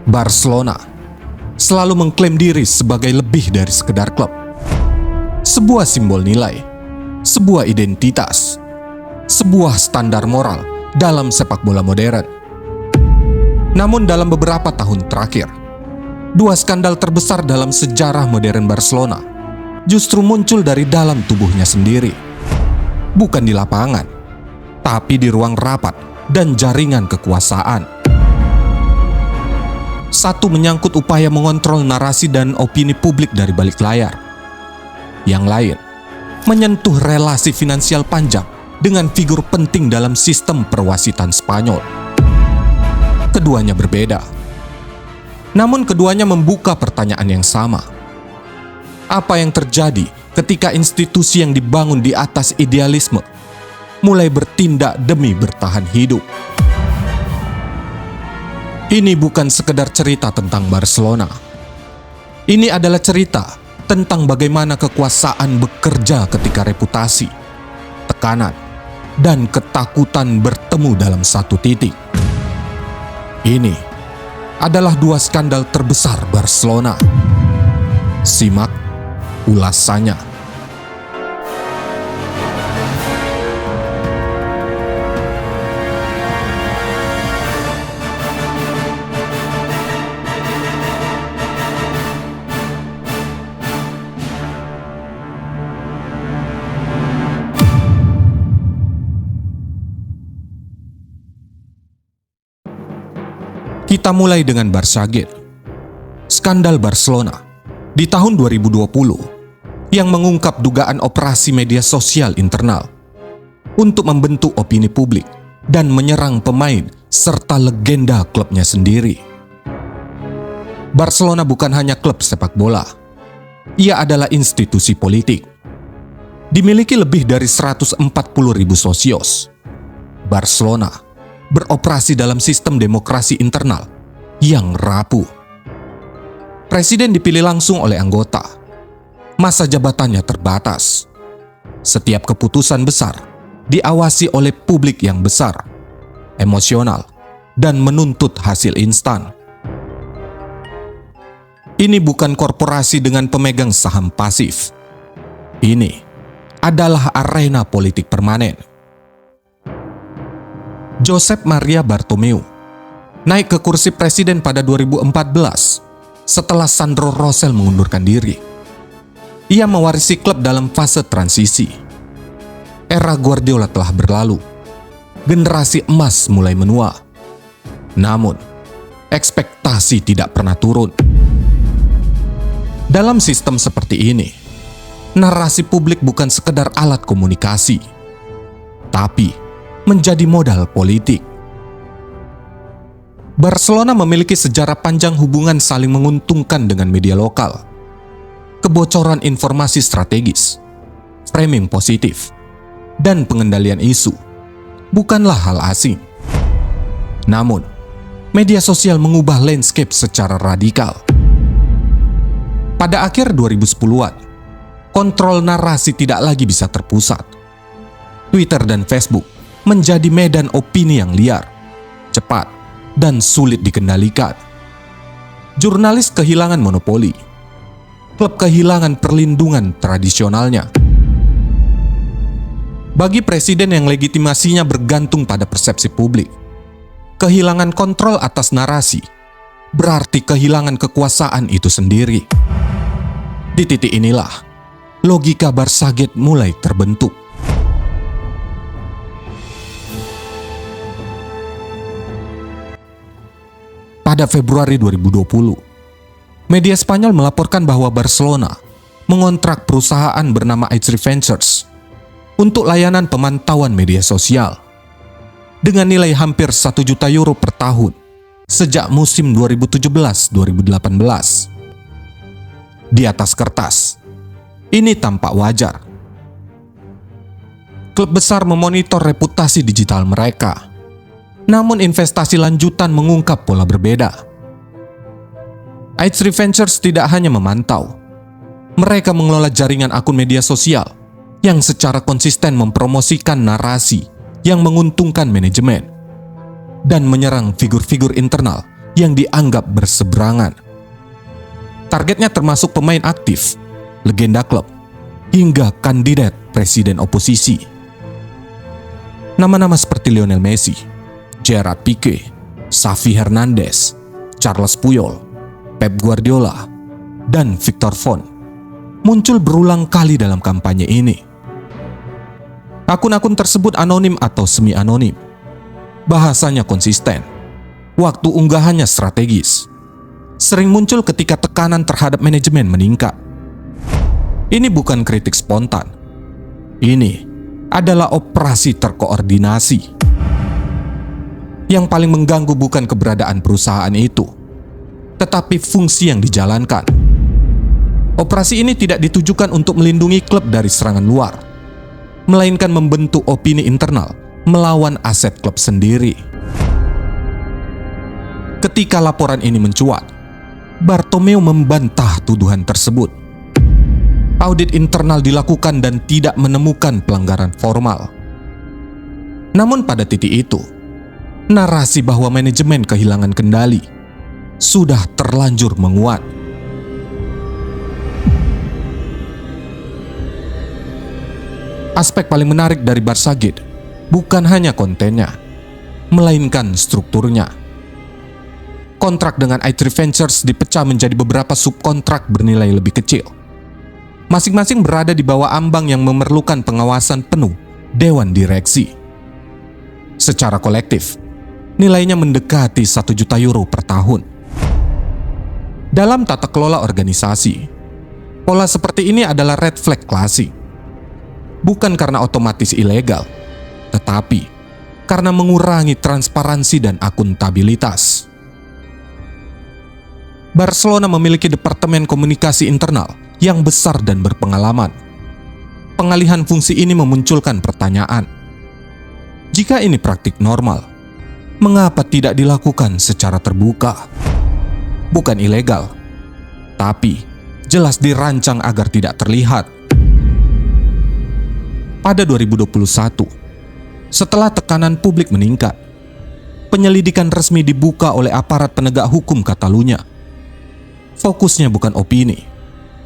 Barcelona selalu mengklaim diri sebagai lebih dari sekedar klub. Sebuah simbol nilai, sebuah identitas, sebuah standar moral dalam sepak bola modern. Namun dalam beberapa tahun terakhir, dua skandal terbesar dalam sejarah modern Barcelona justru muncul dari dalam tubuhnya sendiri. Bukan di lapangan, tapi di ruang rapat dan jaringan kekuasaan. Satu menyangkut upaya mengontrol narasi dan opini publik dari balik layar. Yang lain, menyentuh relasi finansial panjang dengan figur penting dalam sistem perwasitan Spanyol. Keduanya berbeda. Namun keduanya membuka pertanyaan yang sama. Apa yang terjadi ketika institusi yang dibangun di atas idealisme mulai bertindak demi bertahan hidup? Ini bukan sekedar cerita tentang Barcelona. Ini adalah cerita tentang bagaimana kekuasaan bekerja ketika reputasi, tekanan, dan ketakutan bertemu dalam satu titik. Ini adalah dua skandal terbesar Barcelona. Simak ulasannya. Kita mulai dengan Barçagate, skandal Barcelona di tahun 2020 yang mengungkap dugaan operasi media sosial internal untuk membentuk opini publik dan menyerang pemain serta legenda klubnya sendiri. Barcelona bukan hanya klub sepak bola, ia adalah institusi politik. Dimiliki lebih dari 140.000 sosios. Barcelona beroperasi dalam sistem demokrasi internal yang rapuh. Presiden dipilih langsung oleh anggota. Masa jabatannya terbatas. Setiap keputusan besar diawasi oleh publik yang besar, emosional, dan menuntut hasil instan. Ini bukan korporasi dengan pemegang saham pasif. Ini adalah arena politik permanen. Josep Maria Bartomeu naik ke kursi presiden pada 2014 setelah Sandro Rosell mengundurkan diri. Ia mewarisi klub dalam fase transisi. Era Guardiola telah berlalu. Generasi emas mulai menua. Namun, ekspektasi tidak pernah turun. Dalam sistem seperti ini, narasi publik bukan sekedar alat komunikasi, tapi menjadi modal politik. Barcelona memiliki sejarah panjang hubungan saling menguntungkan dengan media lokal. Kebocoran informasi strategis, framing positif, dan pengendalian isu bukanlah hal asing. Namun, media sosial mengubah landscape secara radikal. Pada akhir 2010-an, kontrol narasi tidak lagi bisa terpusat. Twitter dan Facebook menjadi medan opini yang liar, cepat, dan sulit dikendalikan. Jurnalis kehilangan monopoli. Klub kehilangan perlindungan tradisionalnya. Bagi presiden yang legitimasinya bergantung pada persepsi publik, kehilangan kontrol atas narasi berarti kehilangan kekuasaan itu sendiri. Di titik inilah logika Barçagate mulai terbentuk. Pada Februari 2020, media Spanyol melaporkan bahwa Barcelona mengontrak perusahaan bernama H3 Ventures untuk layanan pemantauan media sosial dengan nilai hampir 1 juta euro per tahun sejak musim 2017-2018. Di atas kertas, ini tampak wajar. Klub besar memonitor reputasi digital mereka. Namun investasi lanjutan mengungkap pola berbeda. H3 Ventures tidak hanya memantau. Mereka mengelola jaringan akun media sosial yang secara konsisten mempromosikan narasi yang menguntungkan manajemen dan menyerang figur-figur internal yang dianggap berseberangan. Targetnya termasuk pemain aktif, legenda klub, hingga kandidat presiden oposisi. Nama-nama seperti Lionel Messi, Gerard Pique, Xavi Hernandez, Charles Puyol, Pep Guardiola, dan Victor Font muncul berulang kali dalam kampanye ini. Akun-akun tersebut anonim atau semi-anonim. Bahasanya konsisten. Waktu unggahannya strategis. Sering muncul ketika tekanan terhadap manajemen meningkat. Ini bukan kritik spontan. Ini adalah operasi terkoordinasi. Yang paling mengganggu bukan keberadaan perusahaan itu, tetapi fungsi yang dijalankan. Operasi ini tidak ditujukan untuk melindungi klub dari serangan luar, melainkan membentuk opini internal melawan aset klub sendiri. Ketika laporan ini mencuat, Bartomeu membantah tuduhan tersebut. Audit internal dilakukan dan tidak menemukan pelanggaran formal. Namun pada titik itu, narasi bahwa manajemen kehilangan kendali sudah terlanjur menguat. Aspek paling menarik dari Barsagate bukan hanya kontennya, melainkan strukturnya. Kontrak dengan i3 Ventures dipecah menjadi beberapa subkontrak bernilai lebih kecil. Masing-masing berada di bawah ambang yang memerlukan pengawasan penuh dewan direksi. Secara kolektif, nilainya mendekati 1 juta euro per tahun. Dalam tata kelola organisasi, pola seperti ini adalah red flag klasik. Bukan karena otomatis ilegal, tetapi karena mengurangi transparansi dan akuntabilitas. Barcelona memiliki departemen komunikasi internal yang besar dan berpengalaman. Pengalihan fungsi ini memunculkan pertanyaan. Jika ini praktik normal, mengapa tidak dilakukan secara terbuka? Bukan ilegal, tapi jelas dirancang agar tidak terlihat. Pada 2021, setelah tekanan publik meningkat, penyelidikan resmi dibuka oleh aparat penegak hukum Catalunya. Fokusnya bukan opini,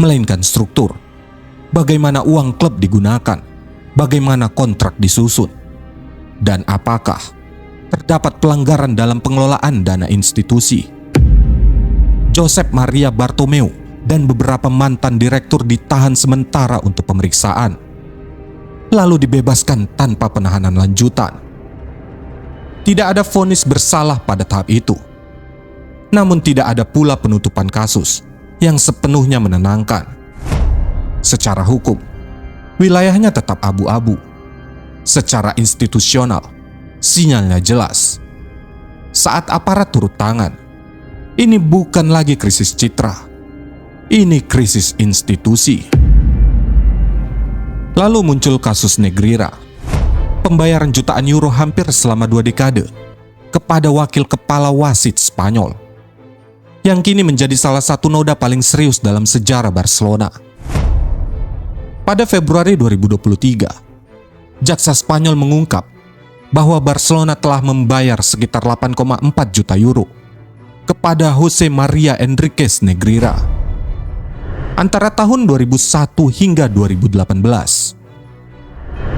melainkan struktur. Bagaimana uang klub digunakan, bagaimana kontrak disusun, dan apakah terdapat pelanggaran dalam pengelolaan dana institusi. Josep Maria Bartomeu dan beberapa mantan direktur ditahan sementara untuk pemeriksaan, lalu dibebaskan tanpa penahanan lanjutan. Tidak ada vonis bersalah pada tahap itu. Namun tidak ada pula penutupan kasus yang sepenuhnya menenangkan. Secara hukum, wilayahnya tetap abu-abu. Secara institusional, sinyalnya jelas. Saat aparat turut tangan, ini bukan lagi krisis citra. Ini krisis institusi. Lalu muncul kasus Negreira. Pembayaran jutaan euro hampir selama 2 dekade kepada wakil kepala wasit Spanyol, yang kini menjadi salah satu noda paling serius dalam sejarah Barcelona. Pada Februari 2023, jaksa Spanyol mengungkap bahwa Barcelona telah membayar sekitar 8,4 juta euro kepada Jose Maria Enriquez Negreira antara tahun 2001 hingga 2018.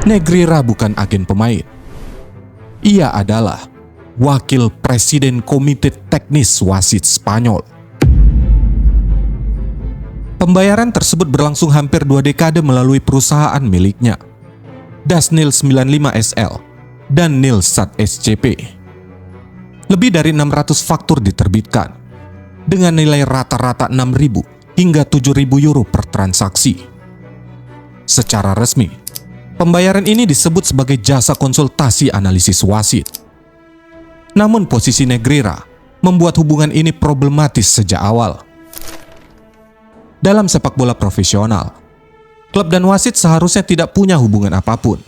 Negreira bukan agen pemain. Ia adalah wakil presiden komite teknis wasit Spanyol. Pembayaran tersebut berlangsung hampir 2 dekade melalui perusahaan miliknya, Dasnil 95 SL dan Nilsat SCP. Lebih dari 600 faktur diterbitkan dengan nilai rata-rata 6.000 hingga 7.000 euro per transaksi. Secara resmi, pembayaran ini disebut sebagai jasa konsultasi analisis wasit. Namun posisi Negreira membuat hubungan ini problematis sejak awal. Dalam sepak bola profesional, klub dan wasit seharusnya tidak punya hubungan apapun.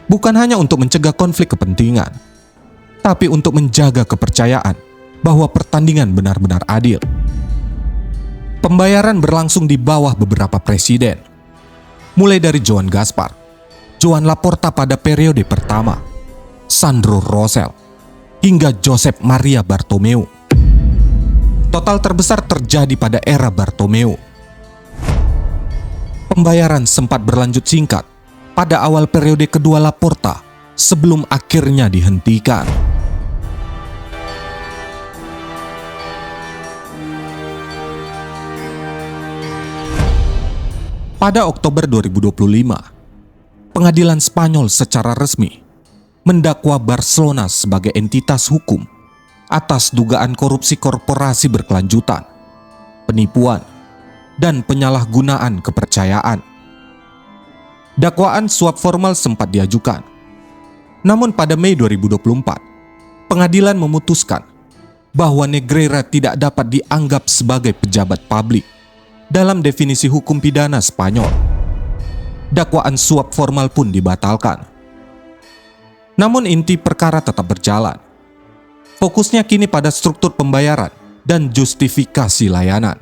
Bukan hanya untuk mencegah konflik kepentingan, tapi untuk menjaga kepercayaan bahwa pertandingan benar-benar adil. Pembayaran berlangsung di bawah beberapa presiden, mulai dari Joan Gaspar, Joan Laporta pada periode pertama, Sandro Rosell, hingga Josep Maria Bartomeu. total terbesar terjadi pada era Bartomeu. Pembayaran sempat berlanjut singkat pada awal periode kedua Laporta sebelum akhirnya dihentikan. Pada Oktober 2025, pengadilan Spanyol secara resmi mendakwa Barcelona sebagai entitas hukum atas dugaan korupsi korporasi berkelanjutan, penipuan, dan penyalahgunaan kepercayaan. Dakwaan suap formal sempat diajukan. Namun pada Mei 2024, pengadilan memutuskan bahwa Negreira tidak dapat dianggap sebagai pejabat publik dalam definisi hukum pidana Spanyol. Dakwaan suap formal pun dibatalkan. Namun inti perkara tetap berjalan. Fokusnya kini pada struktur pembayaran dan justifikasi layanan.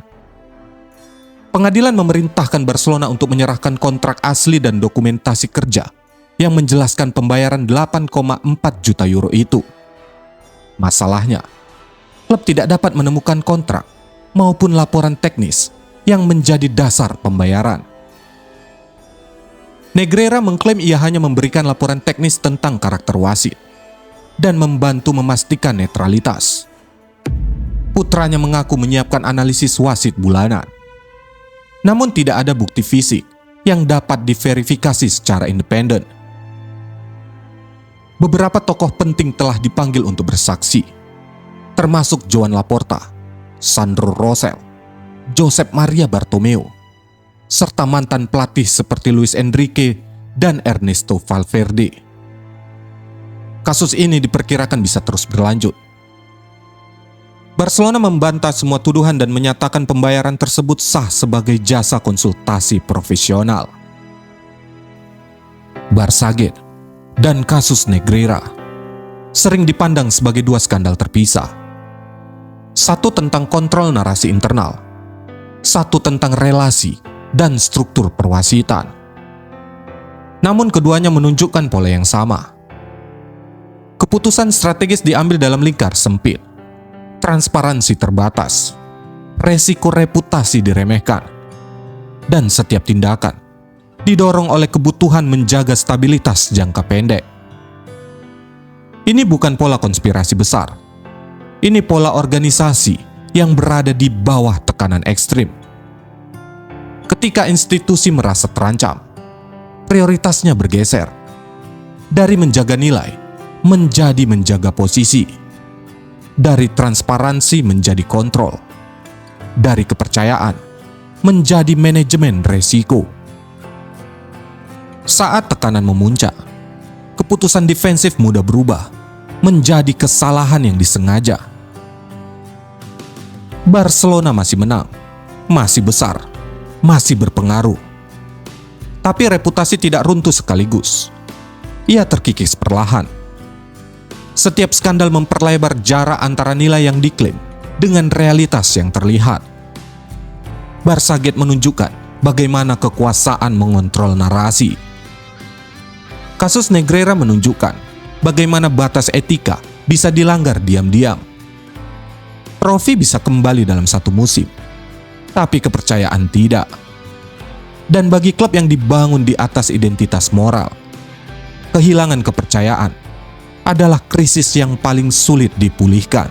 Pengadilan memerintahkan Barcelona untuk menyerahkan kontrak asli dan dokumentasi kerja yang menjelaskan pembayaran 8,4 juta euro itu. Masalahnya, klub tidak dapat menemukan kontrak maupun laporan teknis yang menjadi dasar pembayaran. Negreira mengklaim ia hanya memberikan laporan teknis tentang karakter wasit dan membantu memastikan netralitas. Putranya mengaku menyiapkan analisis wasit bulanan. Namun tidak ada bukti fisik yang dapat diverifikasi secara independen. Beberapa tokoh penting telah dipanggil untuk bersaksi, termasuk Joan Laporta, Sandro Rosell, Josep Maria Bartomeu, serta mantan pelatih seperti Luis Enrique dan Ernesto Valverde. Kasus ini diperkirakan bisa terus berlanjut. Barcelona membantah semua tuduhan dan menyatakan pembayaran tersebut sah sebagai jasa konsultasi profesional. Barçagate dan kasus Negreira sering dipandang sebagai dua skandal terpisah. Satu tentang kontrol narasi internal, satu tentang relasi dan struktur perwasitan. Namun keduanya menunjukkan pola yang sama. Keputusan strategis diambil dalam lingkar sempit, transparansi terbatas, resiko reputasi diremehkan, dan setiap tindakan didorong oleh kebutuhan menjaga stabilitas jangka pendek. Ini bukan pola konspirasi besar. Ini pola organisasi yang berada di bawah tekanan ekstrim. Ketika institusi merasa terancam, prioritasnya bergeser dari menjaga nilai menjadi menjaga posisi, dari transparansi menjadi kontrol, dari kepercayaan menjadi manajemen resiko. Saat tekanan memuncak, keputusan defensif mudah berubah menjadi kesalahan yang disengaja. Barcelona masih menang, masih besar, masih berpengaruh. Tapi reputasi tidak runtuh sekaligus. Ia terkikis perlahan. Setiap skandal memperlebar jarak antara nilai yang diklaim dengan realitas yang terlihat. Barçagate menunjukkan bagaimana kekuasaan mengontrol narasi. Kasus Negreira menunjukkan bagaimana batas etika bisa dilanggar diam-diam. Trofi bisa kembali dalam satu musim, tapi kepercayaan tidak. Dan bagi klub yang dibangun di atas identitas moral, kehilangan kepercayaan adalah krisis yang paling sulit dipulihkan.